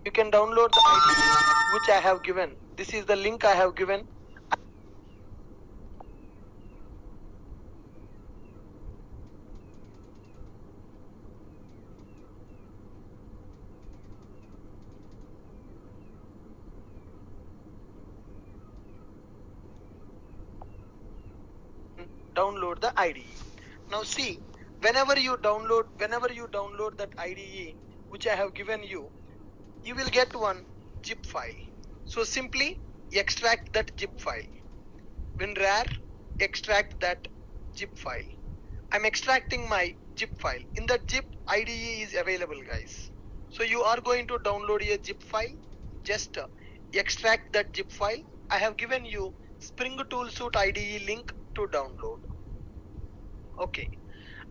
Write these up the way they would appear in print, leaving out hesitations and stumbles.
You can download the IDE which I have given. This is the link I have given. Download the IDE. Now see, whenever you download that IDE which I have given you, you will get one zip file. So simply extract that zip file. WinRAR, extract that zip file. I'm extracting my zip file. In that zip, IDE is available, guys. So you are going to download a zip file. Just extract that zip file. I have given you Spring Tool Suite IDE link to download. Okay,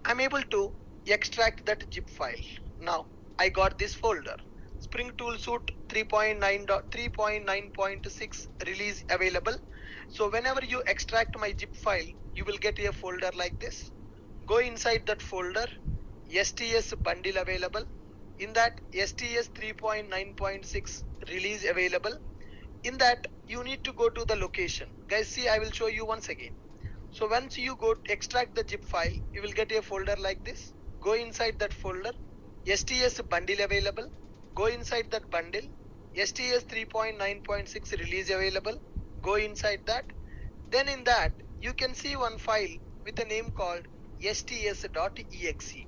I'm able to extract that zip file. Now I got this folder. Spring Tool Suite 3.9.6 release available. So whenever you extract my zip file, you will get a folder like this. Go inside that folder, STS bundle available. In that, STS 3.9.6 release available. In that, you need to go to the location. Guys, see, I will show you once again. So once you go to extract the zip file, you will get a folder like this. Go inside that folder, STS bundle available. Go inside that bundle, STS 3.9.6 release available. Go inside that. Then in that, you can see one file with a name called sts.exe.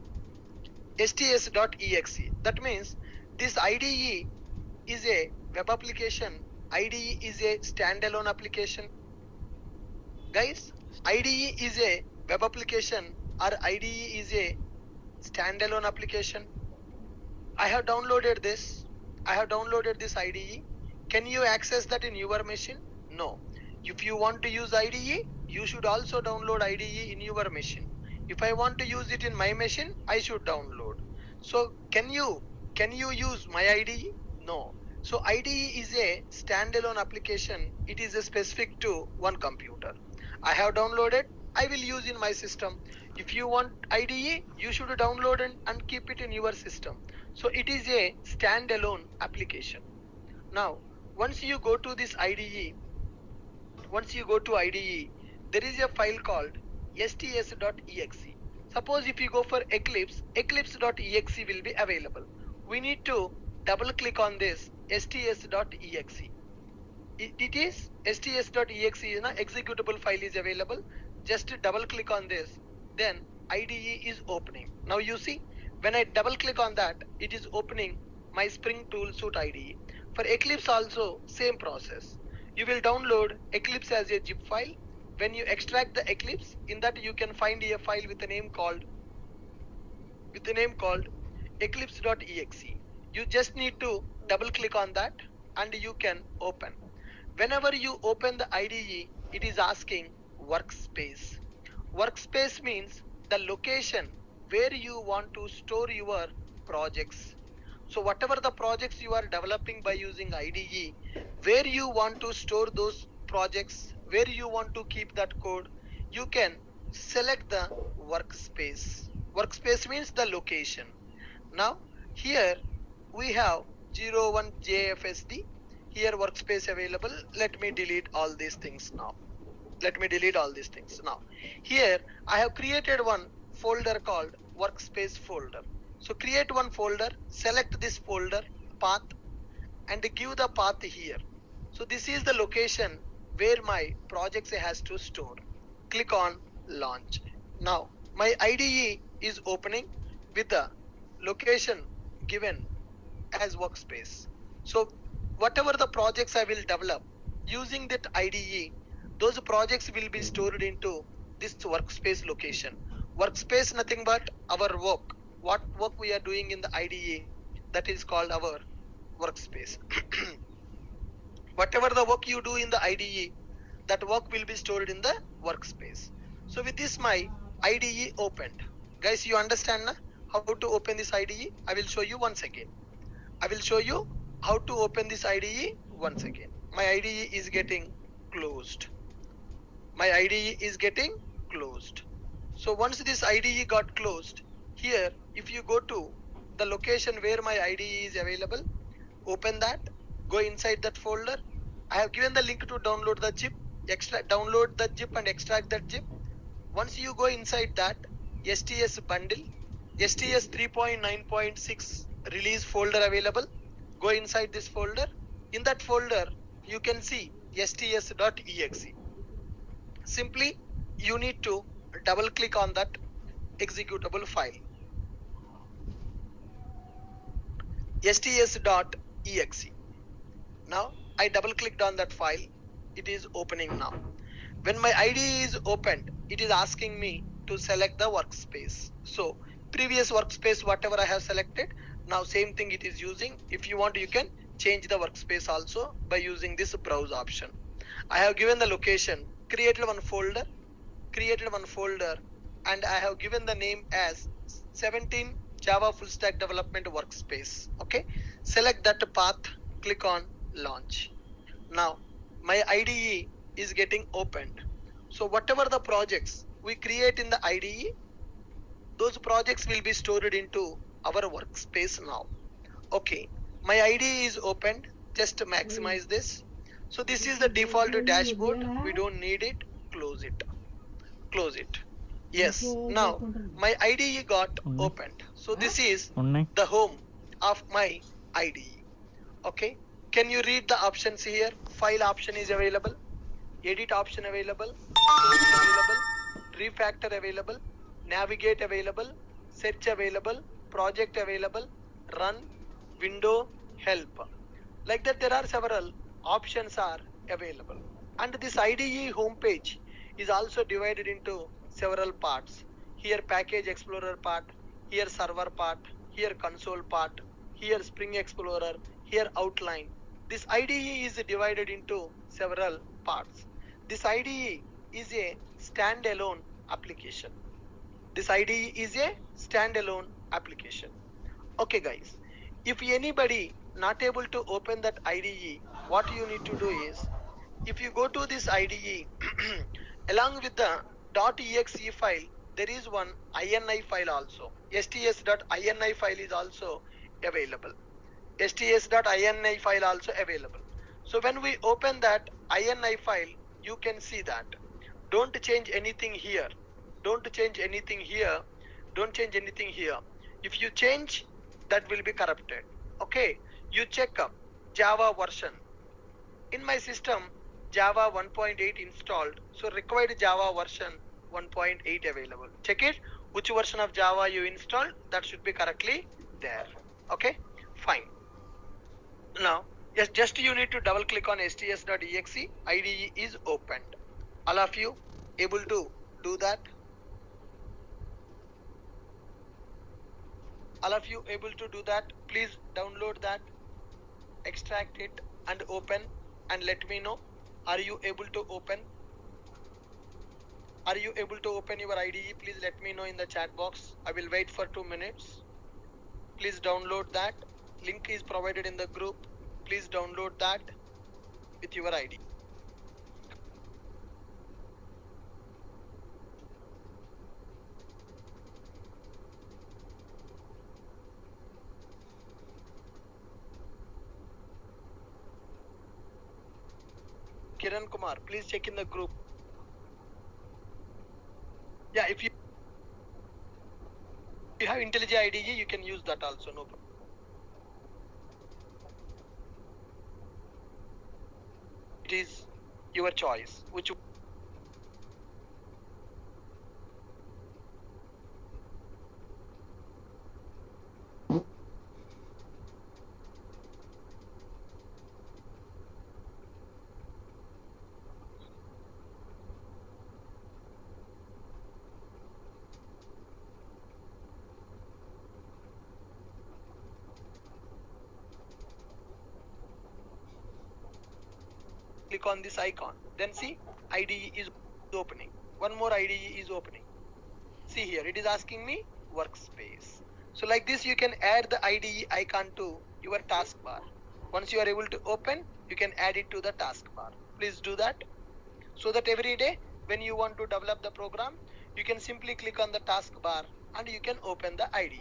sts.exe. That means this IDE is a web application. IDE is a standalone application. Guys, IDE is a web application or IDE is a standalone application. I have downloaded this. I have downloaded this IDE. Can you access that in your machine? No. If you want to use IDE, you should also download IDE in your machine. If I want to use it in my machine, I should download. So can you use my IDE? No. So IDE is a standalone application. It is a specific to one computer. I have downloaded. I will use in my system. If you want IDE, you should download and keep it in your system. So it is a standalone application. Now, once you go to this IDE, there is a file called sts.exe. Suppose if you go for Eclipse, eclipse.exe will be available. We need to double click on this sts.exe. It is sts.exe is an executable file is available. Just double click on this, then IDE is opening. Now you see, when I double click on that, it is opening my Spring Tool Suite IDE. For Eclipse also, same process. You will download Eclipse as a zip file. When you extract the Eclipse, in that you can find a file with a name called eclipse.exe. You just need to double click on that and you can open. Whenever you open the IDE, it is asking workspace. Workspace means the location where you want to store your projects. So whatever the projects you are developing by using IDE, where you want to store those projects, where you want to keep that code, you can select the workspace. Workspace means the location. Now here we have 01 JFSD. Here workspace available. Let me delete all these things now. Here I have created one folder called workspace folder. So create one folder, select this folder path and give the path here. So this is the location where my projects has to store. Click on launch. Now my IDE is opening with the location given as workspace. So whatever the projects I will develop using that IDE, those projects will be stored into this workspace location. Workspace nothing but our work. What work we are doing in the IDE, that is called our workspace. Whatever the work you do in the IDE, that work will be stored in the workspace. So with this my IDE opened. Guys, you understand na? How to open this IDE? I will show you once again. I will show you how to open this IDE once again. My IDE is getting closed. So once this IDE got closed, here if you go to the location where my IDE is available, Open that, go inside that folder. I have given the link to download the zip, download the zip and extract that zip. Once you go inside that STS bundle, STS 3.9.6 release folder available, go inside this folder. In that folder, you can see sts.exe. Simply, you need to double click on that executable file, sts.exe. Now, I double clicked on that file. It is opening now. When my IDE is opened, it is asking me to select the workspace. So previous workspace, whatever I have selected, now same thing it is using. If you want, you can change the workspace also by using this browse option. I have given the location, created one folder, and I have given the name as 17 Java full stack development workspace. Okay, select that path, click on launch. Now my IDE is getting opened. So whatever the projects we create in the IDE, those projects will be stored into our workspace now. Okay, my IDE is opened. Just maximize this. So this is the default dashboard. We don't need it. Close it. Close it. Yes. Now my IDE got opened. So this is the home of my IDE. Okay. Can you read the options here? File option is available. Edit option available, source available, refactor available, navigate available, search available, project available, run, window, help. Like that, there are several options are available. And this IDE homepage is also divided into several parts. Here package explorer part, here server part, here console part, here Spring Explorer, here outline. This IDE is divided into several parts. This IDE is a standalone application. This IDE is a standalone application. Okay guys, if anybody not able to open that IDE, what you need to do is, if you go to this IDE, along with the .exe file, there is one ini file also. sts.ini file is also available. sts.ini file also available. So when we open that ini file, you can see that. Don't change anything here. Don't change anything here. Don't change anything here. If you change, that will be corrupted. Okay, you check up Java version. In my system, Java 1.8 installed, so required Java version 1.8 available. Check it, which version of Java you installed, that should be correctly there. Okay, fine. Now, yes, just you need to double click on sts.exe, IDE is opened. All of you able to do that? All of you able to do that? Please download that, extract it and open and let me know. Are you able to open? Are you able to open your IDE? Please let me know in the chat box. I will wait for 2 minutes. Please download that. Link is provided in the group. Please download that with your ID. Kiran Kumar, please check in the group. Yeah, if you have IntelliJ IDE, you can use that also, no problem. It is your choice. Which click on this icon, then see IDE is opening. One more IDE is opening. See here, it is asking me workspace. So like this, you can add the IDE icon to your taskbar. Once you are able to open, you can add it to the taskbar. Please do that, so that every day when you want to develop the program, you can simply click on the taskbar and you can open the IDE.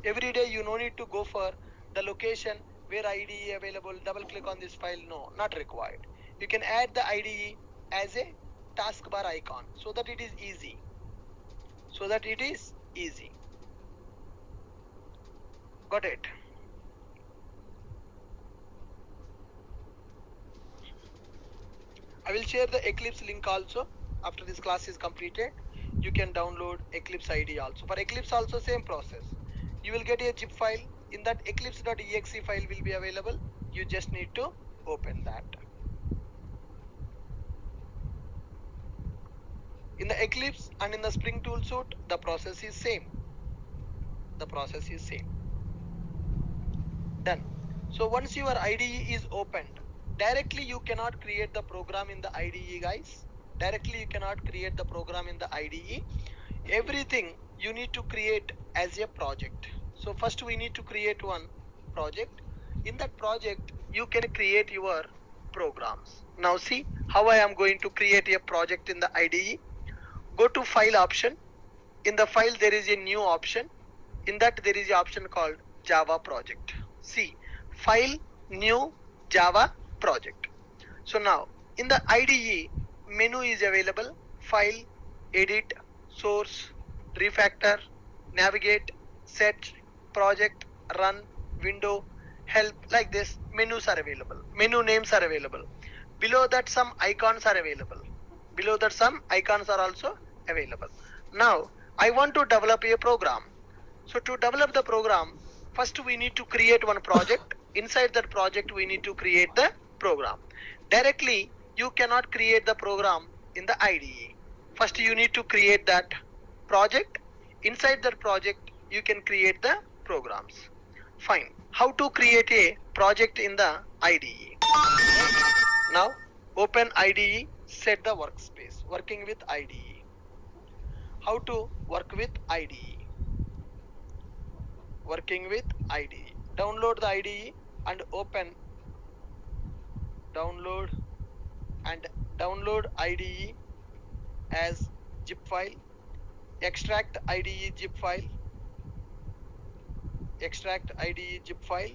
Every day you no need to go for the location where IDE available, double click on this file. No, not required. You can add the IDE as a taskbar icon so that it is easy. Got it? I will share the Eclipse link also after this class is completed. You can download Eclipse IDE also. For Eclipse also same process. You will get a zip file. In that eclipse.exe file will be available. You just need to open that. In the Eclipse and in the Spring Tool Suite, the process is same. Done. So once your IDE is opened, directly you cannot create the program in the IDE, guys. Directly you cannot create the program in the IDE. Everything you need to create as a project. So first we need to create one project. In that project you can create your programs. Now see how I am going to create a project in the IDE. Go to file option. In the file there is a new option. In that there is an option called Java project. See, file, new, Java project. So now in the IDE menu is available: file, edit, source, refactor, navigate, set, project, run, window, help. Like this, menus are available, menu names are available. Below that some icons are available. Below that some icons are also available. Now I want to develop a program. So to develop the program, first we need to create one project. Inside that project we need to create the program. Directly you cannot create the program in the IDE. First you need to create that project. Inside that project you can create the programs. Fine. How to create a project in the IDE? Now open IDE, set the workspace, working with IDE. How to work with IDE? Working with IDE. Download the IDE and open. Download IDE as zip file. Extract IDE zip file. Extract IDE zip file.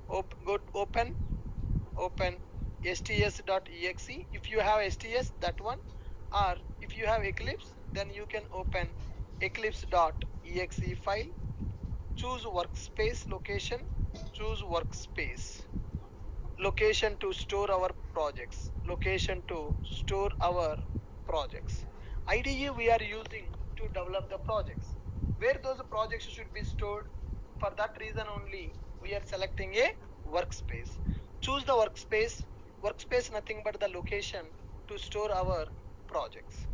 Open sts.exe. If you have sts, that one, or if you have Eclipse, then you can open eclipse.exe file. Choose workspace location. Choose workspace location to store our projects. IDE we are using to develop the projects. Where those projects should be stored, for that reason only we are selecting a workspace. Choose the workspace. Workspace nothing but the location to store our projects.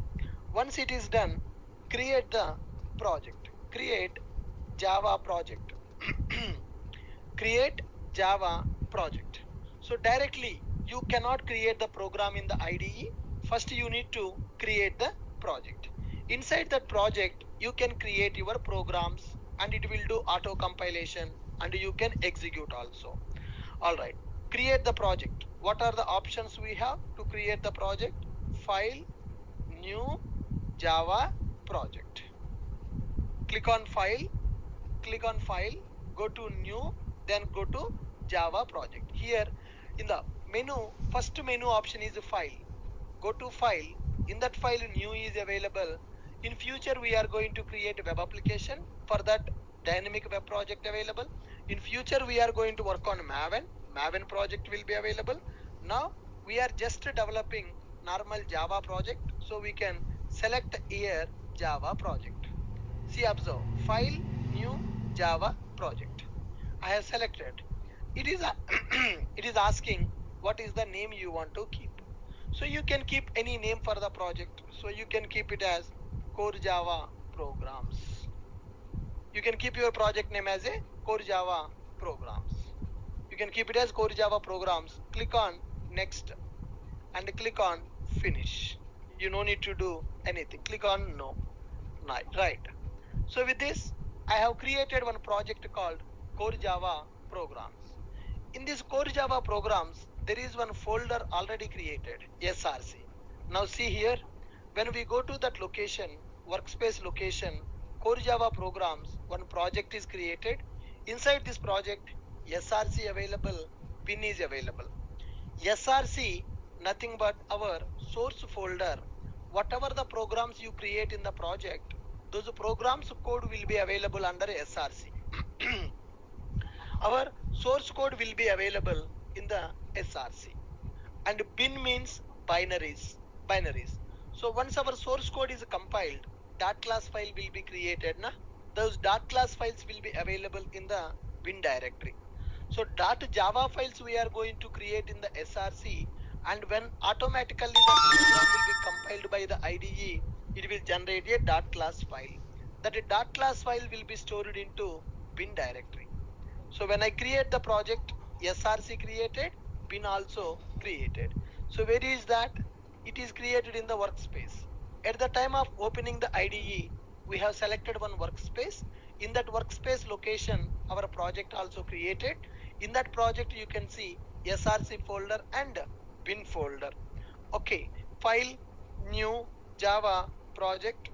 Once it is done, create the project. Create Java project. Create Java project. So directly you cannot create the program in the IDE. First you need to create the project. Inside that project you can create your programs and it will do auto compilation and you can execute also. Alright, create the project. What are the options we have to create the project? File, new, Java project. Click on file, go to new, then go to Java project. Here in the menu, first menu option is file. Go to file. In that file new is available. In future we are going to create a web application. For that dynamic web project available. In future we are going to work on Maven project will be available. Now we are just developing normal Java project, so we can select here Java project. See, observe, file, new, Java project. I have selected. It is it is asking what is the name you want to keep. So you can keep any name for the project. So you can keep it as Core Java Programs. You can keep your project name as a Core Java Programs. You can keep it as Core Java Programs. Click on next and click on finish. You no need to do anything. Click on no. Right. So with this, I have created one project called Core Java Programs. In this Core Java Programs, there is one folder already created, SRC. Now see here, when we go to that location, workspace location, Core Java Programs, one project is created. Inside this project, SRC available, bin is available. SRC nothing but our source folder. Whatever the programs you create in the project, those programs code will be available under SRC. Our source code will be available in the SRC. And bin means binaries. So once our source code is compiled, dot class file will be created. Those dot class files will be available in the bin directory. So .java files we are going to create in the SRC, and when automatically the program will be compiled by the IDE, it will generate a dot class file. That dot class file will be stored into bin directory. So when I create the project, SRC created, bin also created. So where is that? It is created in the workspace. At the time of opening the IDE, we have selected one workspace. In that workspace location, our project also created. In that project, you can see SRC folder and bin folder. Okay, file, new, Java, project,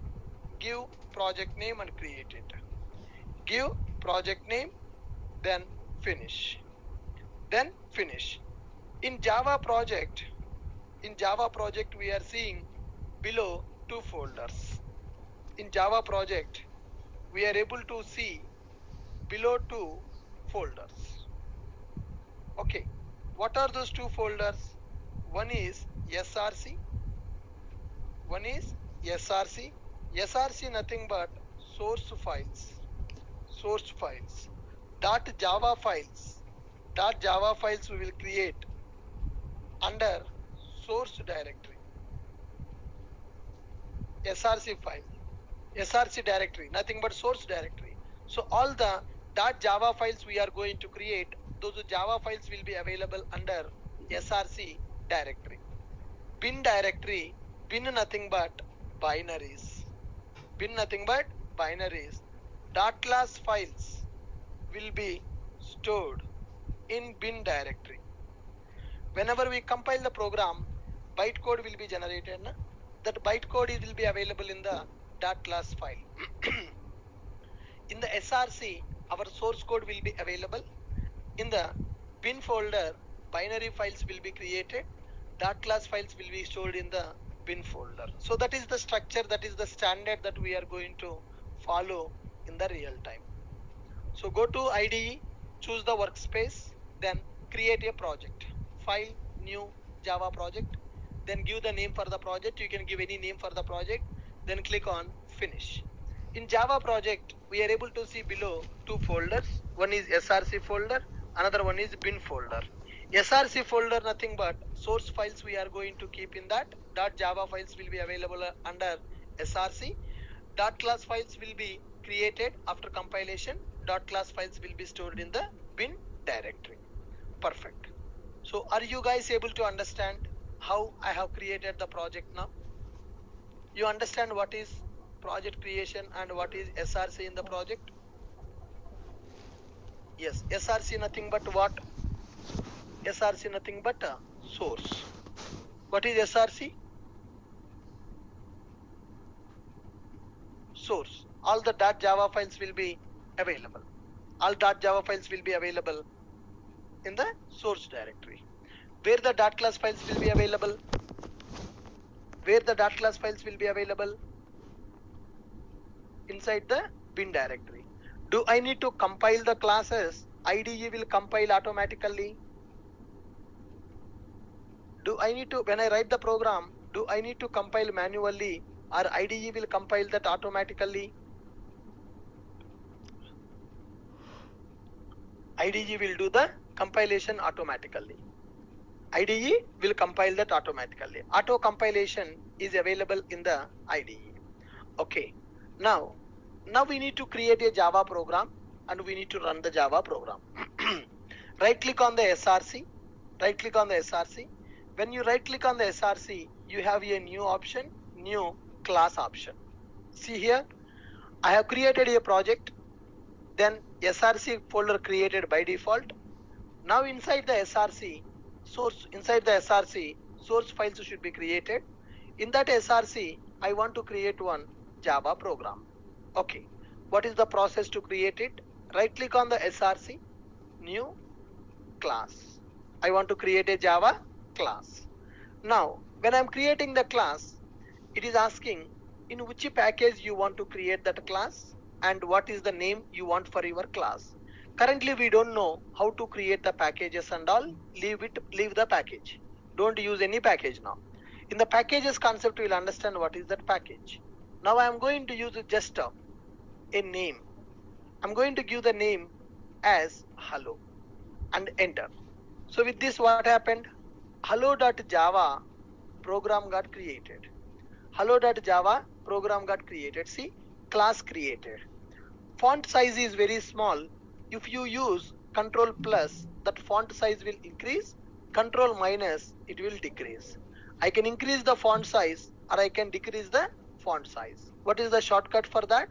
give project name and create it. Give project name, then finish. Then finish. In Java project, we are seeing below two folders. In Java project, we are able to see below two folders. Okay, what are those two folders? One is SRC, one is SRC. SRC nothing but source files. .java files we will create under source directory. SRC file, SRC directory, nothing but source directory. So all the .java files we are going to create, those Java files will be available under SRC directory. Bin directory, bin nothing but binaries. Dot class files will be stored in bin directory. Whenever we compile the program, bytecode will be generated. That bytecode will be available in the dot class file. In the SRC, our source code will be available. In the bin folder, binary files will be created. Dot class files will be stored in the bin folder. So that is the structure, that is the standard that we are going to follow in the real time. So go to IDE, choose the workspace, then create a project. File, new, Java project. Then give the name for the project. You can give any name for the project. Then click on finish. In Java project, we are able to see below two folders. One is SRC folder, another one is bin folder. SRC folder nothing but source files we are going to keep in that. .java files will be available under SRC. .class files will be created after compilation. .class files will be stored in the bin directory. Perfect. So are you guys able to understand how I have created the project now? You understand what is project creation and what is SRC in the project? Yes, SRC nothing but what? SRC nothing but a source. What is SRC? Source. All the .java files will be available. All .java files will be available in the source directory. Where the .class files will be available? Inside the bin directory. Do I need to compile the classes? IDE will compile automatically. Do I need to, when I write the program, do I need to compile manually, or IDE will compile that automatically? IDE will do the compilation automatically. IDE will compile that automatically. Auto compilation is available in the IDE. Okay. Now we need to create a Java program and we need to run the Java program. Right click on the SRC. When you right click on the SRC, you have a new option, new class option. See here, I have created a project, then SRC folder created by default. Now inside the SRC, source files should be created. In that SRC, I want to create one Java program. Okay, what is the process to create it? Right click on the SRC. new class. I want to create a Java class. Now, when I'm creating the class, it is asking in which package you want to create that class and what is the name you want for your class. Currently, we don't know how to create the packages and all. Leave the package. Don't use any package now. In the packages concept, we'll understand what is that package. Now I'm going to use just a name. I'm going to give the name as hello and enter. So with this, what happened? Hello.java program got created. Hello.java program got created. See, class created. Font size is very small. If you use control plus, that font size will increase. Control minus, it will decrease. I can increase the font size or I can decrease the font size. What is the shortcut for that?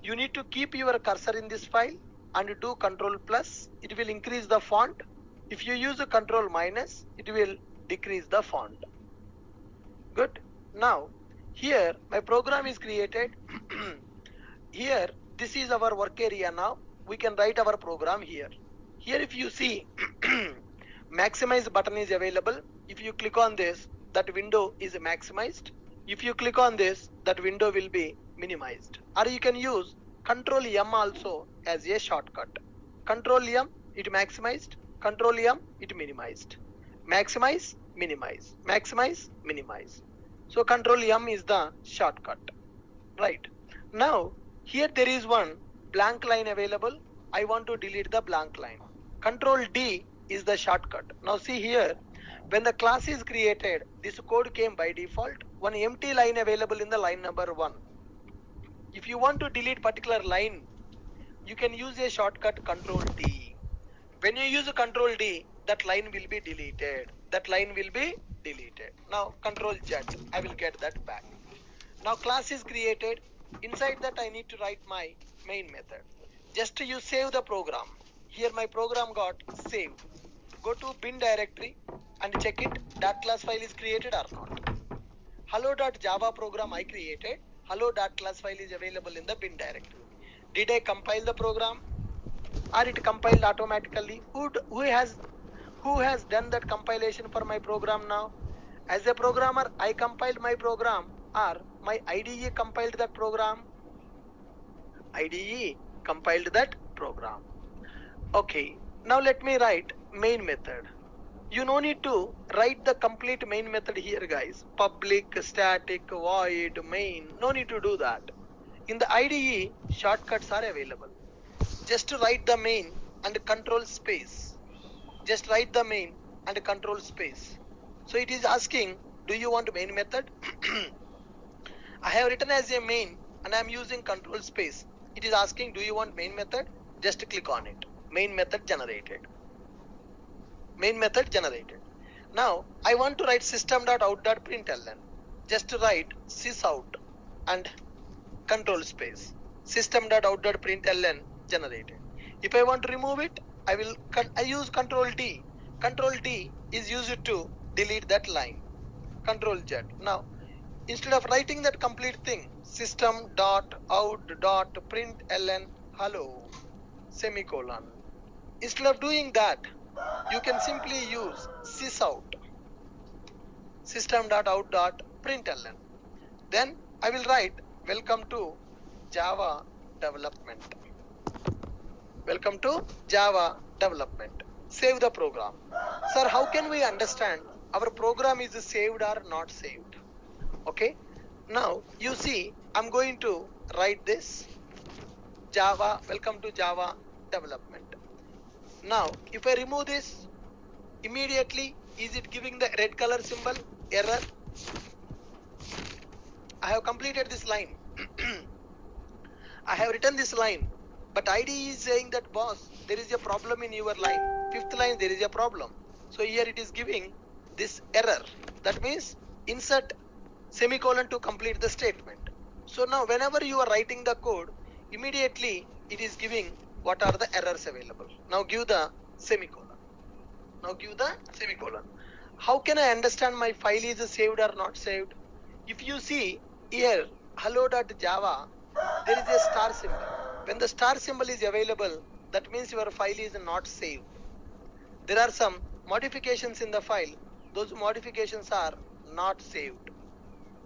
You need to keep your cursor in this file and do control plus. It will increase the font. If you use a control minus, it will decrease the font. Good. Now, here my program is created. Here, this is our work area now. We can write our program here. Here, if you see, maximize button is available. If you click on this, that window is maximized. If you click on this, that window will be minimized. Or you can use Control M also as a shortcut. Control M, it maximized. Control M, it minimized. Maximize, minimize. Maximize, minimize. So Control M is the shortcut. Right. Now, here there is one blank line available. I want to delete the blank line. Control D is the shortcut. Now see here, when the class is created, this code came by default. One empty line available in the line number 1. If you want to delete particular line, you can use a shortcut Control D. When you use a Control D, that line will be deleted. That line will be deleted. Now Control Z, I will get that back. Now class is created. Inside that I need to write my main method. Just you save the program. Here my program got saved. Go to bin directory and check it. That class file is created or not. Hello.java program I created. Hello.class file is available in the bin directory. Did I compile the program? Or it compiled automatically? Who has done that compilation for my program now? As a programmer, I compiled my program, or my IDE compiled that program? IDE compiled that program. Okay, now let me write main method. You no need to write the complete main method here, guys. Public, static, void, main. No need to do that. In the IDE, shortcuts are available. Just write the main and control space. Just write the main and control space. So it is asking, do you want main method? I have written as a main and I am using control space. It is asking, do you want main method? Just click on it. Main method generated. Main method generated. Now I want to write system.out.println. Just write sysout and control space. System.out.println generated. If I want to remove it, I use Control D. Control D is used to delete that line. Control Z. Now, instead of writing that complete thing, system.out.println hello semicolon. Instead of doing that, you can simply use sysout. System.out.println. Then I will write welcome to Java development. Welcome to Java development. Save the program. Sir, how can we understand our program is saved or not saved? Okay. Now you see, I'm going to write this Java, welcome to Java development. Now, if I remove this, immediately, is it giving the red color symbol? Error. I have completed this line. I have written this line, but IDE is saying that boss, there is a problem in your line. 5th line, there is a problem. So here it is giving this error. That means insert semicolon to complete the statement. So now whenever you are writing the code, immediately it is giving what are the errors available. Now give the semicolon. Now give the semicolon. How can I understand my file is saved or not saved? If you see here, hello.java, there is a star symbol. When the star symbol is available, that means your file is not saved. There are some modifications in the file. Those modifications are not saved.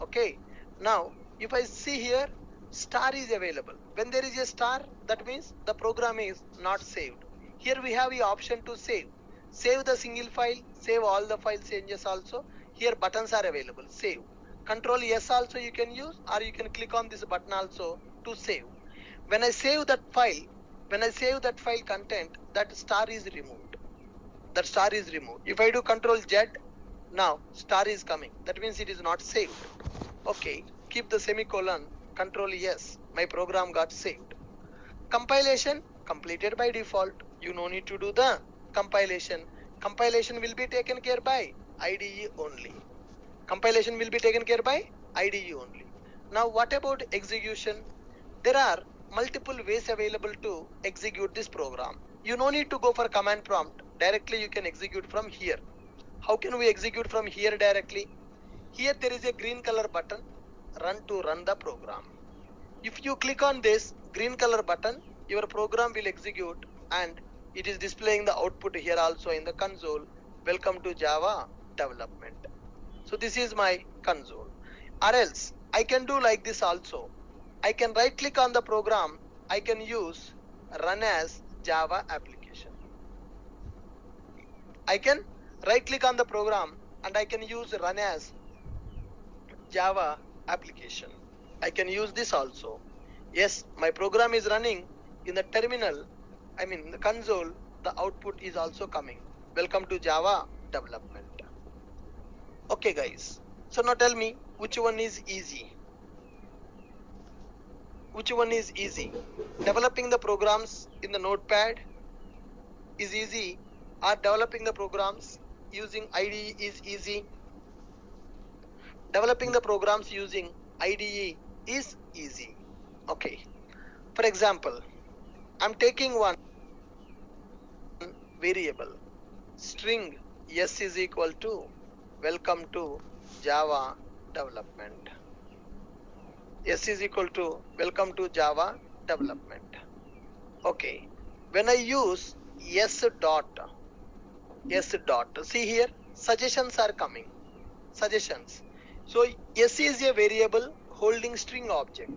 Okay. Now, if I see here, star is available. When there is a star, that means the program is not saved. Here we have the option to save. Save the single file, save all the file changes also. Here buttons are available. Save. Control S also you can use, or you can click on this button also to save. When I save that file content, that star is removed. That star is removed. If I do Control Z, now star is coming. That means it is not saved. Okay, keep the semicolon, Control S. My program got saved. Compilation completed by default. You no need to do the compilation. Compilation will be taken care by IDE only. Compilation will be taken care by IDE only. Now what about execution? There are multiple ways available to execute this program. You no need to go for command prompt. Directly you can execute from here. How can we execute from here directly? Here there is a green color button, run to run the program. If you click on this green color button, your program will execute and it is displaying the output here also in the console. Welcome to Java development. So this is my console. Or else I can do like this also. I can right click on the program. I can use run as Java application. I can right click on the program and I can use run as Java application. I can use this also. Yes, my program is running in the terminal. I mean the console, the output is also coming. Welcome to Java development. Okay guys, so now tell me which one is easy. Which one is easy? Developing the programs in the notepad is easy, or developing the programs using IDE is easy? Developing the programs using IDE is easy. Okay. For example, I'm taking one variable, string s is equal to welcome to Java development. S is equal to welcome to Java development. Okay. When I use s dot, see here, suggestions are coming. Suggestions. So s is a variable holding string object.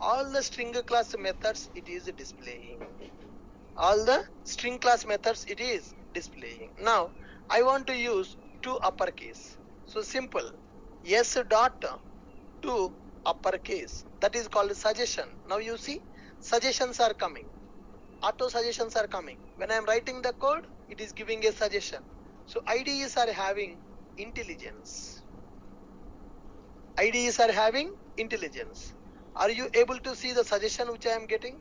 All the string class methods it is displaying. All the string class methods it is displaying. Now I want to use to uppercase. So simple, s dot to uppercase, that is called suggestion. Now you see suggestions are coming. Auto suggestions are coming. When I am writing the code, it is giving a suggestion. So IDEs are having intelligence. IDEs are having intelligence. Are you able to see the suggestion which I am getting?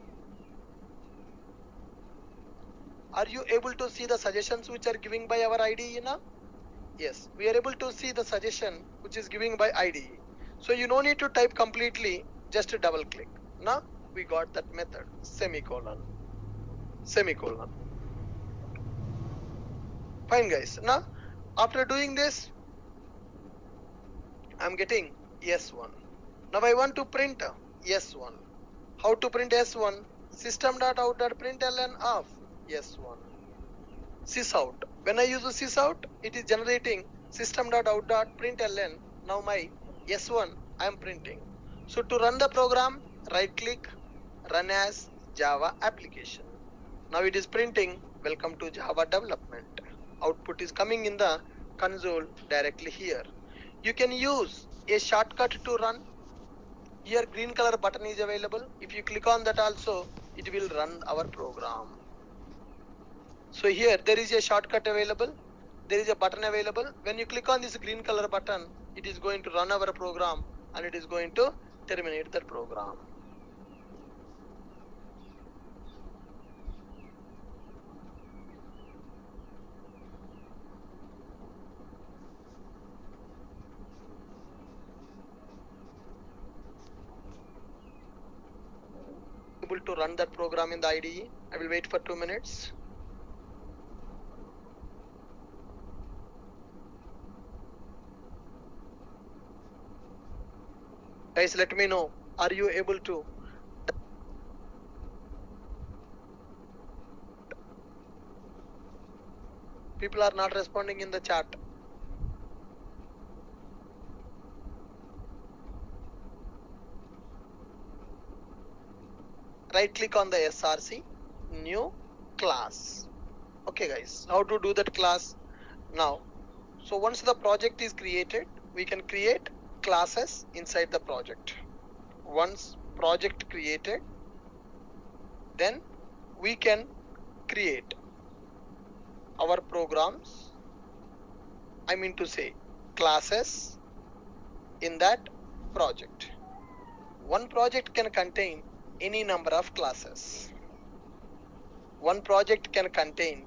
Are you able to see the suggestions which are giving by our IDE now? Yes, we are able to see the suggestion which is giving by IDE. So you no need to type completely, just a double click. Now we got that method, semicolon. Semicolon. Fine guys. Now after doing this, I'm getting S1. Now I want to print S1. How to print S1? System.out.println of S1. Sysout. When I use sysout, it is generating system.out.println. Now my S1 I am printing. So to run the program, right click, run as Java application. Now it is printing welcome to Java development. Output is coming in the console directly here. You can use a shortcut to run. Here green color button is available. If you click on that also, it will run our program. So here there is a shortcut available. There is a button available. When you click on this green color button, it is going to run our program and it is going to terminate that program. Able to run that program in the IDE. I will wait for 2 minutes. Guys, let me know. Are you able to People are not responding in the chat. Right click on the SRC, new class. Okay guys, how to do that class now? So once the project is created, we can create classes inside the project. Once project created, then we can create our programs, I mean to say classes in that project. One project can contain any number of classes. One project can contain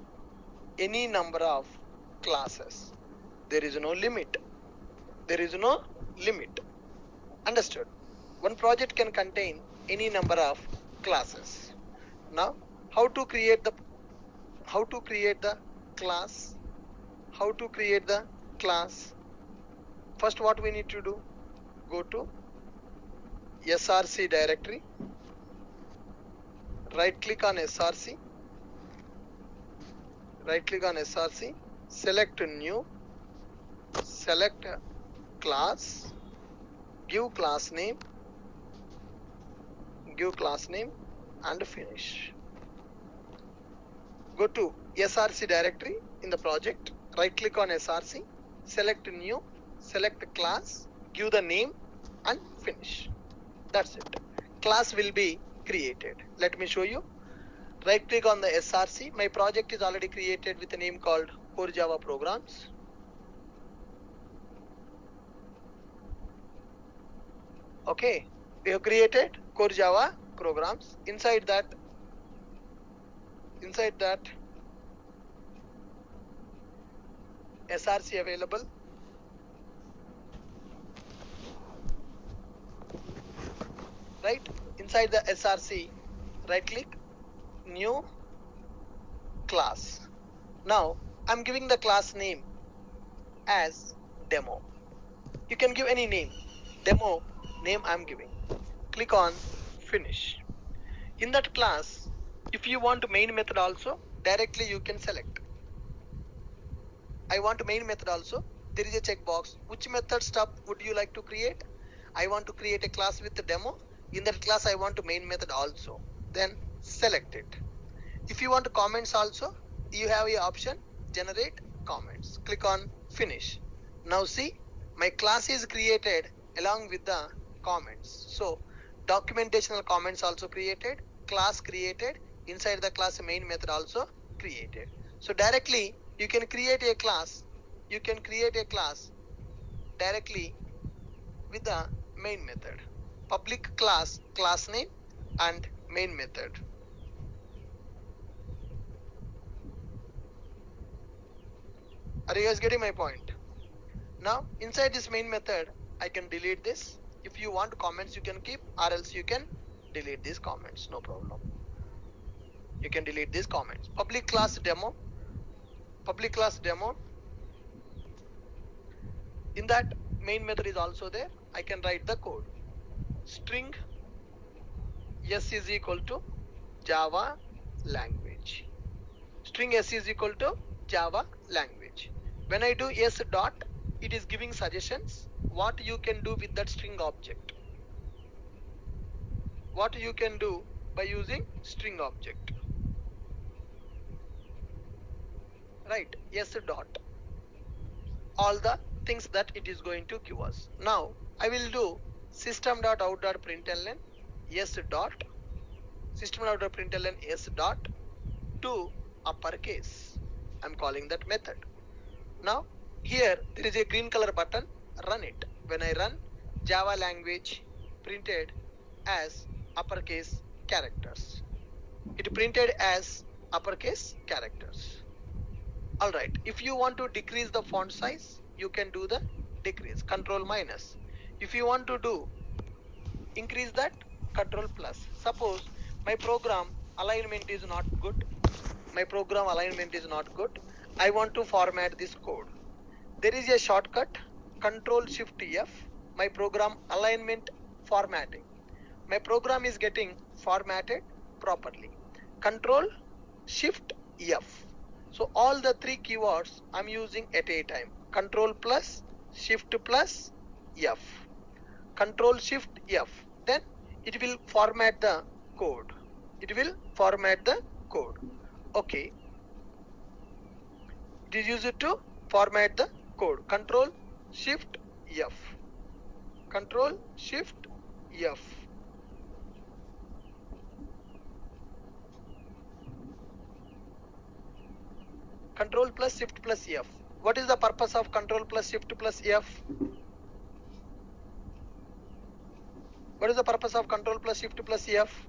any number of classes. There is no limit. There is no limit. Understood? One project can contain any number of classes. Now, how to create the class? How to create the class? First, what we need to do? Go to SRC directory. Right click on SRC. Right click on SRC. Select new. Select class. Give class name. Give class name and finish. Go to SRC directory in the project. Right click on SRC. Select new. Select class. Give the name and finish. That's it. Class will be created. Let me show you. Right click on the SRC. My project is already created with a name called Core Java Programs. Okay, we have created Core Java Programs. Inside that SRC available. Right, inside the SRC, right click, new class. Now I'm giving the class name as demo. You can give any name. Demo name I'm giving. Click on finish. In that class, if you want main method also, directly you can select. I want main method also. There is a checkbox. Which method stub would you like to create? I want to create a class with the demo. In that class, I want main method also. Then select it. If you want comments also, you have a option generate comments. Click on finish. Now see, my class is created along with the comments. So documentational comments also created, class created, inside the class main method also created. So directly you can create a class. You can create a class directly with the main method. Public class, class name and main method. Are you guys getting my point? Now inside this main method, I can delete this. If you want comments, you can keep, or else you can delete these comments. No problem. You can delete these comments. Public class demo. Public class demo. In that main method is also there. I can write the code. String s is equal to Java language. String s is equal to Java language. When I do s dot, it is giving suggestions what you can do with that string object. What you can do by using string object. Right, s dot. All the things that it is going to give us. Now I will do system.out.println s dot system.out.println s dot to uppercase. I'm calling that method. Now here there is a green color button. Run it. When I run, Java language printed as uppercase characters. It printed as uppercase characters. Alright, if you want to decrease the font size, you can do the decrease, control minus. If you want to do increase that, control plus. Suppose my program alignment is not good. My program alignment is not good. I want to format this code. There is a shortcut, control shift F, my program alignment formatting. My program is getting formatted properly. Control shift F. So all the three keywords I'm using at a time. Control plus Shift plus F. Control Shift F. Then it will format the code. It will format the code. Okay. It is used to format the code. Control Shift F. Control Shift F. Control plus Shift plus F. What is the purpose of Control plus Shift plus F? What is the purpose of Control plus Shift plus F?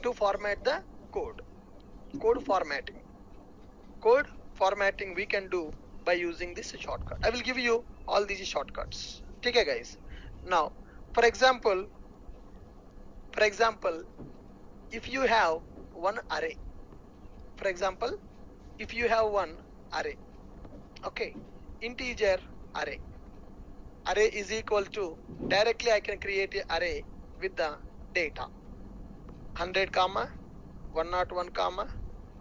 To format the code. Code formatting. Code formatting we can do by using this shortcut. I will give you all these shortcuts. Okay, guys. Now, for example, if you have one array, for example, if you have one array, okay, integer array is equal to, directly I can create an array with the data 100 comma 101 comma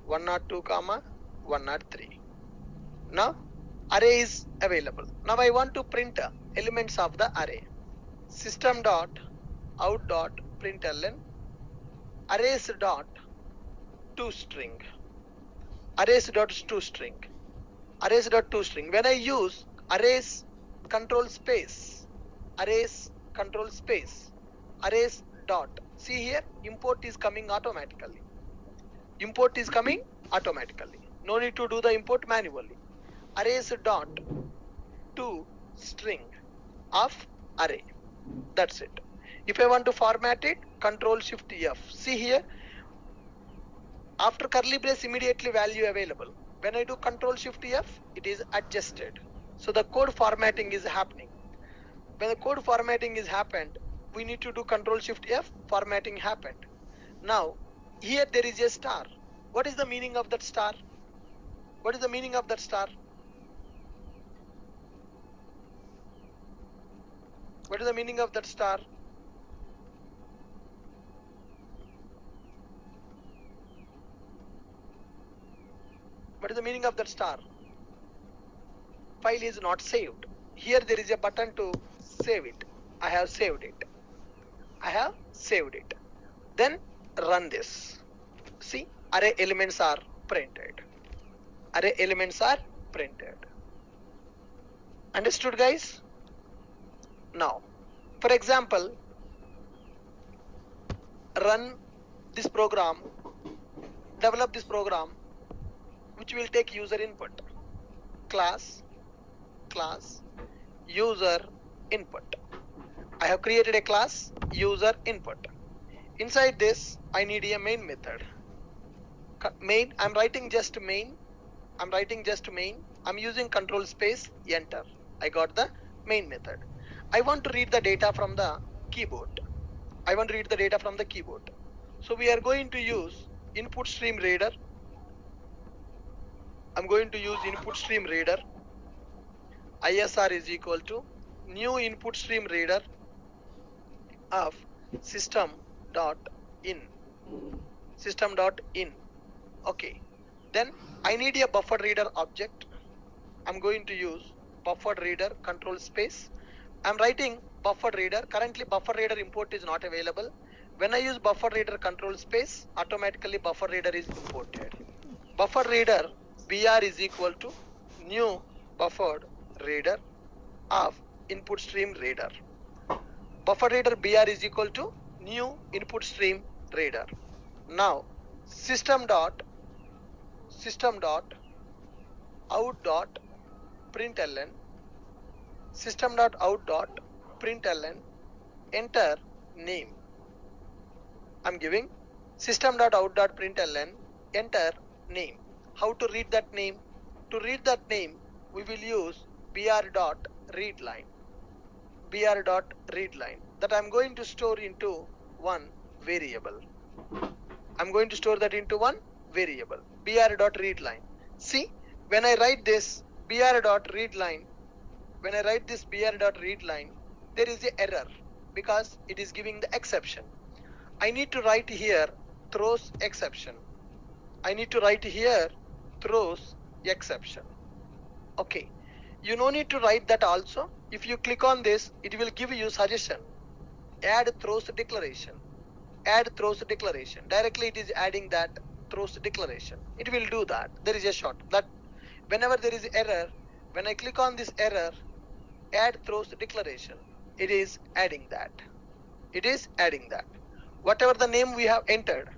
102 comma 103. Now array is available. Now I want to print elements of the array. System dot out dot println arrays dot toString. Arrays dot toString. Arrays dot toString. When I use arrays control space, arrays control space, arrays dot, see here, import is coming automatically. Import is coming automatically. No need to do the import manually. Arrays dot to string of array. That's it. If I want to format it, Control Shift F. See here, after curly brace immediately value available. When I do Control Shift F, it is adjusted. So the code formatting is happening. When the code formatting is happened, we need to do Control Shift F, formatting happened. Now here there is a star. What is the meaning of that star? What is the meaning of that star? What is the meaning of that star? What is the meaning of that star? File is not saved. Here there is a button to save it. I have saved it. I have saved it. Then run this. See, array elements are printed. Array elements are printed. Understood, guys? Now, for example, run this program, develop this program, which will take user input. Class user input. I have created a class user input. Inside this, I need a main method. Main, I'm writing just main. I'm using control space enter. I got the main method. I want to read the data from the keyboard. So we are going to use input stream reader. I'm going to use input stream reader. ISR is equal to new input stream reader of system.in. Okay. Then I need a buffer reader object. I'm going to use buffer reader control space. I'm writing buffer reader. Currently buffer reader import is not available. When I use buffer reader control space, automatically buffer reader is imported. Buffer reader BR is equal to new buffered reader of input stream reader. Buffer reader BR is equal to new input stream reader. Now system dot out dot println enter name. I'm giving system.out.println enter name. How to read that name? To read that name, we will use br.readline. That I'm going to store into one variable. br.readline. See, when I write this br.readline, there is an error because it is giving the exception. I need to write here throws exception. I need to write here throws exception. Okay, you no need to write that also. If you click on this, it will give you suggestion. Add throws declaration. Add throws declaration. Directly it is adding that throws declaration. It will do that. There is a short that whenever there is error, when I click on this error, add throws declaration, it is adding that. It is adding that. Whatever the name we have entered,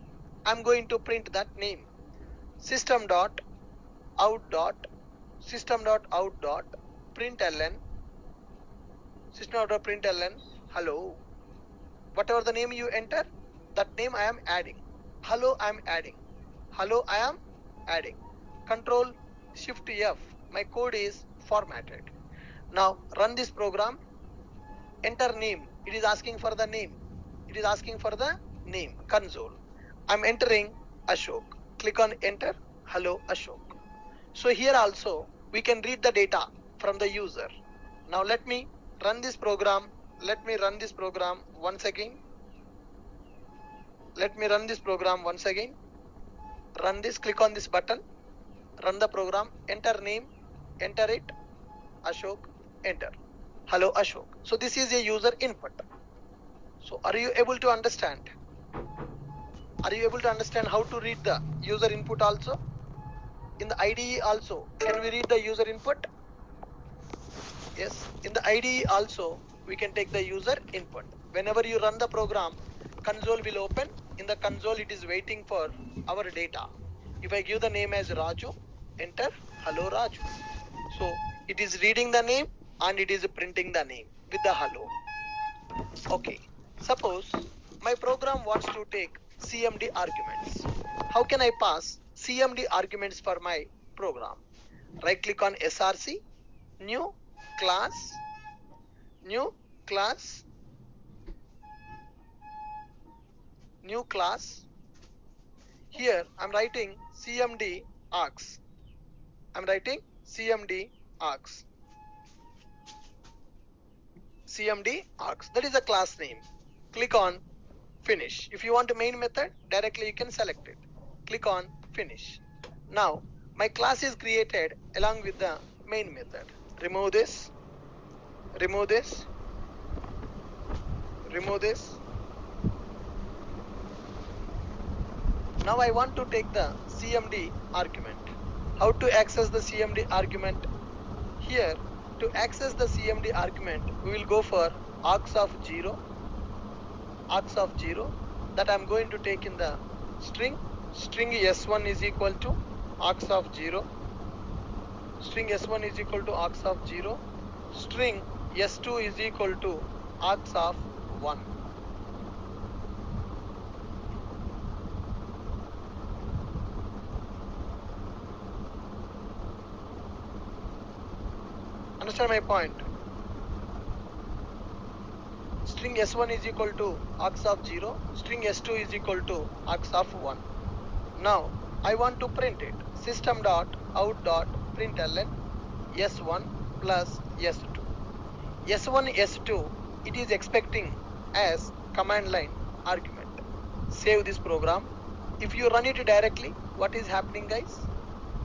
I'm going to print that name. System dot out dot system dot out dot println system dot println hello. Whatever the name you enter, that name I am adding. Hello I am adding. Hello I am adding. Control Shift F. My code is formatted. Now run this program. Enter name. It is asking for the name. It is asking for the name. Console. I'm entering Ashok. Click on enter. Hello Ashok. So here also we can read the data from the user. Now let me run this program. Let me run this program once again. Let me run this program once again. Run this. Click on this button. Run the program. Enter name. Enter it. Ashok. Enter. Hello Ashok. So this is a user input. So are you able to understand? Are you able to understand how to read the user input also? In the IDE also, can we read the user input? Yes, in the IDE also, we can take the user input. Whenever you run the program, console will open. In the console, it is waiting for our data. If I give the name as Raju, enter hello Raju. So it is reading the name and it is printing the name with the hello. Okay, suppose my program wants to take CMD arguments. How can I pass CMD arguments for my program? Right click on SRC, new class, new class, new class. Here I'm writing CMD args. I'm writing CMD args. CMD args. That is a class name. Click on finish. If you want a main method, directly you can select it. Click on finish. Now my class is created along with the main method. Remove this, remove this, remove this. Now I want to take the CMD argument. How to access the CMD argument? Here, to access the CMD argument, we will go for args of 0, args of 0, that I'm going to take in the string. String S1 is equal to args of 0. String S1 is equal to args of 0. String S2 is equal to args of 1. Understand my point? String S1 is equal to args of 0. String S2 is equal to args of 1. Now I want to print it. System dot out dot println S1 plus S2. S1 S2 it is expecting as command line argument. Save this program. If you run it directly, what is happening, guys?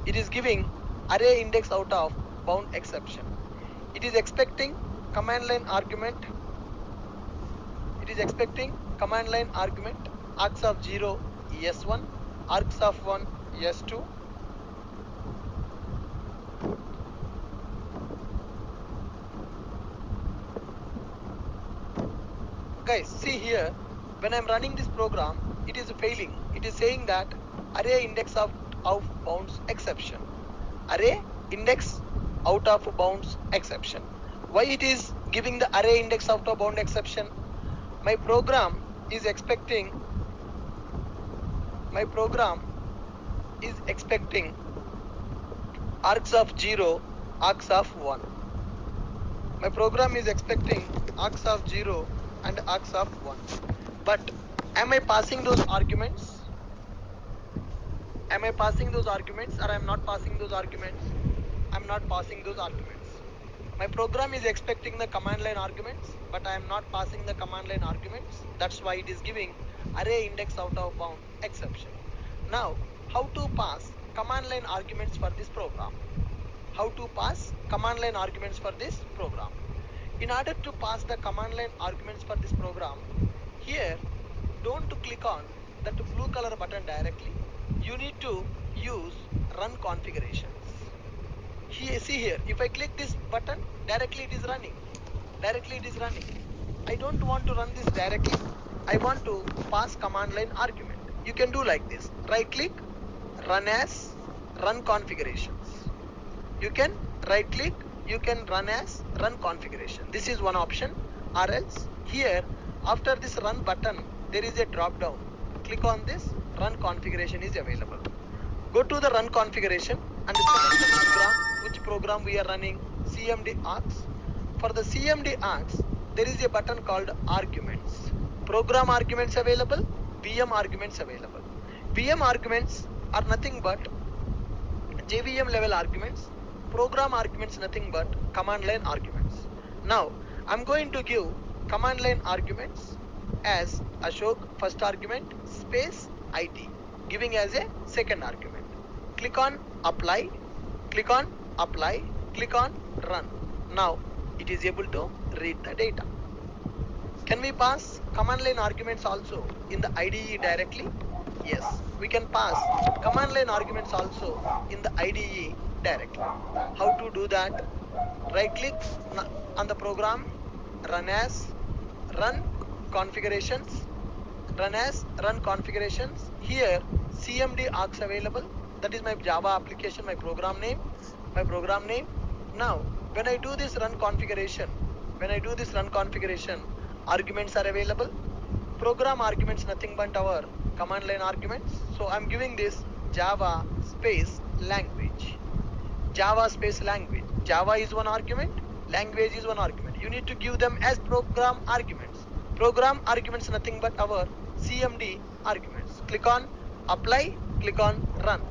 It is giving array index out of bound exception. It is expecting command line argument. It is expecting command line argument args of 0 S1, args of 1 S2. Guys, see here, when I'm running this program, it is failing. It is saying that array index out of bounds exception. Array index out of bounds exception. Why it is giving the array index out of bound exception? My program is expecting args of 0, args of 1. My program is expecting args of 0 and args of 1. But am I passing those arguments? Am I passing those arguments or I am not passing those arguments? I am not passing those arguments. My program is expecting the command line arguments, but I am not passing the command line arguments. That's why it is giving array index out of bound exception. Now how to pass command line arguments for this program. How to pass command line arguments for this program. In order to pass the command line arguments for this program, here don't click on that blue color button directly. You need to use run configurations. Here, see here, if I click this button, directly it is running. Directly it is running. I don't want to run this directly. I want to pass command line argument. You can do like this. Right click, run as, run configurations. You can right click, you can run as, run configuration. This is one option. Or else here, after this run button, there is a drop down. Click on this, run configuration is available. Go to the run configuration and select the program, which program we are running, CMD args. For the CMD args, there is a button called arguments. Program arguments available, VM arguments available. VM arguments are nothing but JVM level arguments. Program arguments nothing but command line arguments. Now I'm going to give command line arguments as Ashok first argument space IT, giving as a second argument. Click on apply, click on apply, click on run. Now it is able to read the data. Can we pass command line arguments also in the IDE directly? Yes, we can pass command line arguments also in the IDE directly. How to do that? Right click on the program, run as, run configurations, run as, run configurations. Here CMD args available. That is my Java application, my program name. Now when I do this run configuration, arguments are available. Program arguments nothing but our command line arguments. So I'm giving this Java space language. Java space language. Java is one argument, language is one argument. You need to give them as program arguments. Program arguments nothing but our CMD arguments. Click on apply, click on run.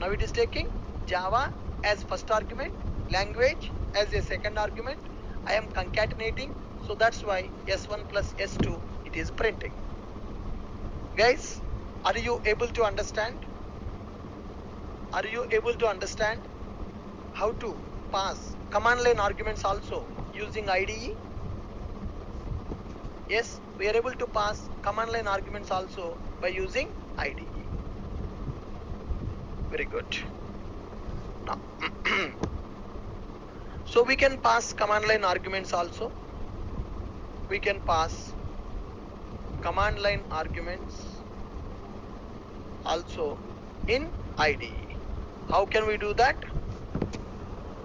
Now it is taking Java as first argument, language as a second argument. I am concatenating, so that's why S1 plus S2 it is printing. Guys, are you able to understand? Are you able to understand how to pass command line arguments also using IDE? Yes, we are able to pass command line arguments also by using IDE. Very good. Now, so we can pass command line arguments also. We can pass command line arguments also in IDE. How can we do that?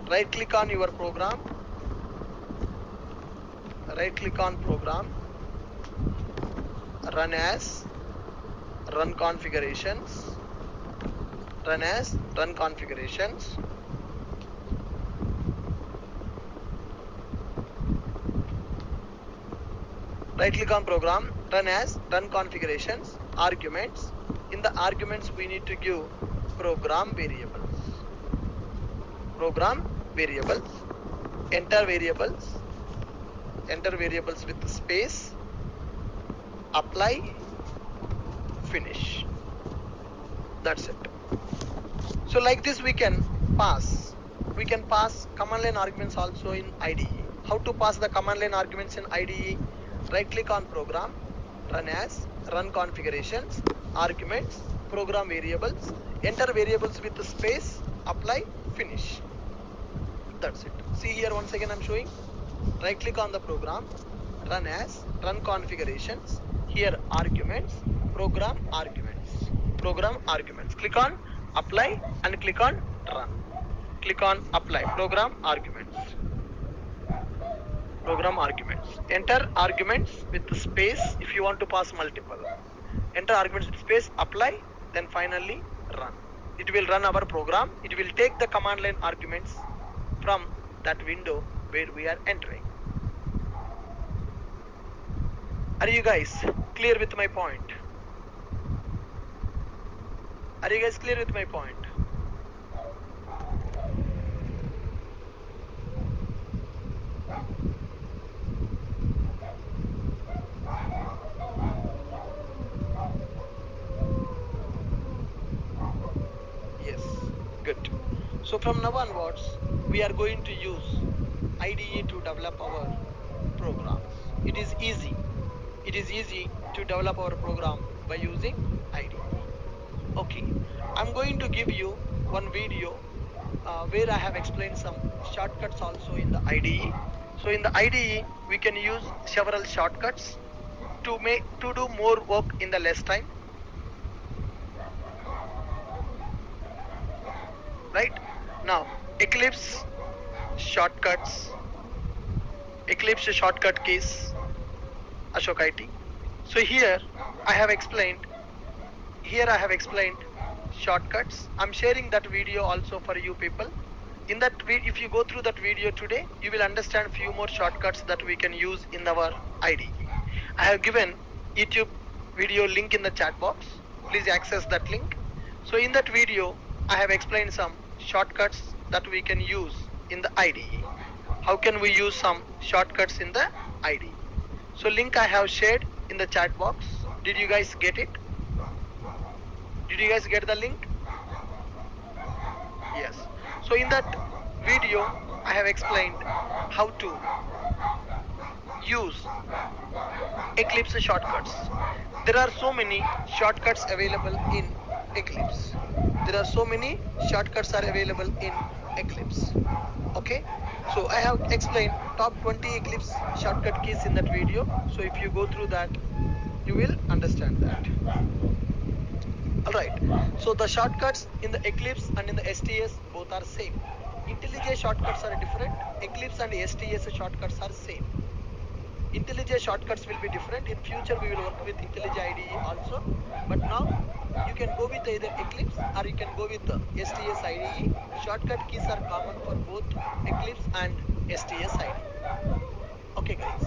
Right click on your program. Right click on program. Run as, run configurations. Run as, run configurations. Right click on program, run as, run configurations, arguments. In the arguments we need to give program variables. Program variables, enter variables with space, apply, finish. That's it. So like this we can pass command line arguments also in IDE. How to pass the command line arguments in IDE? Right click on program, run as, run configurations, arguments, program variables, enter variables with space, apply, finish. That's it. See here once again I'm showing. Right click on the program, run as, run configurations. Here arguments, program arguments. Click on apply and click on run. Click on apply, program arguments. Enter arguments with space if you want to pass multiple. Enter arguments with space, apply, then finally run. It will run our program. It will take the command line arguments from that window where we are entering. Are you guys clear with my point? Are you guys clear with my point? So from now onwards, we are going to use IDE to develop our programs. It is easy. It is easy to develop our program by using IDE. Okay, I'm going to give you one video where I have explained some shortcuts also in the IDE. So in the IDE, we can use several shortcuts to do more work in the less time. Right now, Eclipse shortcuts, Eclipse shortcut keys, Ashok IT. So here I have explained shortcuts. I'm sharing that video also for you people. In that, if you go through that video today, you will understand few more shortcuts that we can use in our IDE. I have given YouTube video link in the chat box. Please access that link. So in that video, I have explained some shortcuts that we can use in the IDE. How can we use some shortcuts in the IDE? So link I have shared in the chat box. Did you guys get it? Did you guys get the link? Yes. So in that video, I have explained how to use Eclipse shortcuts. There are so many shortcuts available in Eclipse. Okay. So I have explained top 20 Eclipse shortcut keys in that video. So if you go through that, you will understand that. Alright, so the shortcuts in the Eclipse and in the STS both are same. IntelliJ shortcuts are different. Eclipse and STS shortcuts are same. IntelliJ shortcuts will be different. In future we will work with IntelliJ IDE also. But now you can go with either Eclipse or you can go with the STS IDE. Shortcut keys are common for both Eclipse and STS IDE. Okay guys,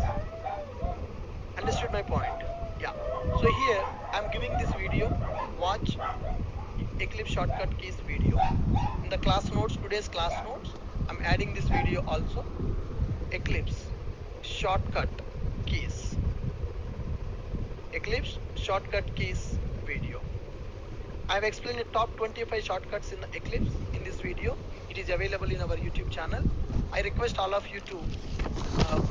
understood my point? Yeah. So here I'm giving this video. Watch Eclipse shortcut keys video. In the class notes, today's class notes, I'm adding this video also. Eclipse shortcut keys. Eclipse shortcut keys video. I have explained the top 25 shortcuts in the Eclipse in this video. It is available in our YouTube channel. I request all of you to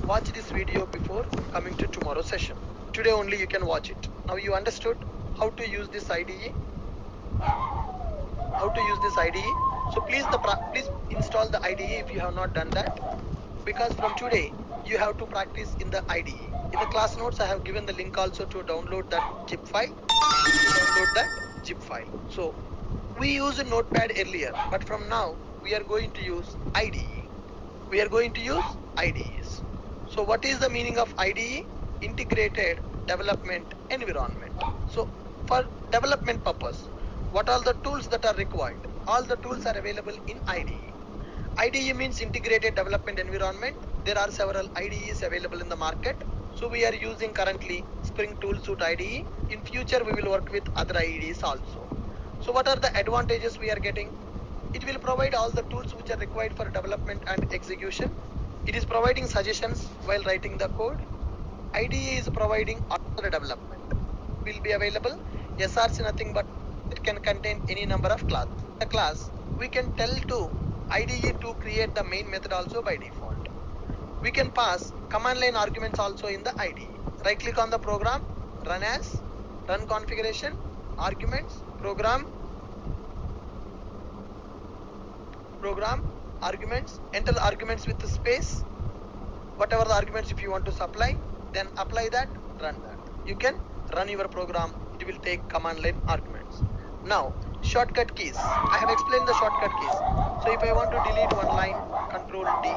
watch this video before coming to tomorrow's session. Today only you can watch it. Now you understood how to use this IDE. So please install the IDE if you have not done that, because from today you have to practice in the IDE. In the class notes I have given the link also to download that zip file. So we used Notepad earlier, but from now we are going to use IDE. IDEs. So what is the meaning of IDE? Integrated Development Environment. So for development purpose, what are the tools that are required? All the tools are available in IDE. IDE means Integrated Development Environment. There are several IDEs available in the market. So we are using currently Spring Toolsuite IDE. In future we will work with other IDEs also. So what are the advantages we are getting? It will provide all the tools which are required for development and execution. It is providing suggestions while writing the code. IDE is providing auto development. Will be available. SRC nothing but it can contain any number of class. The class we can tell to IDE to create the main method also by default. We can pass command line arguments also in the IDE. Right click on the program, run as, run configuration, arguments, program, arguments, enter the arguments with the space. Whatever the arguments if you want to supply, then apply that, run that. You can run your program. It will take command line arguments. Now shortcut keys. I have explained the shortcut keys. So if I want to delete one line, Control D.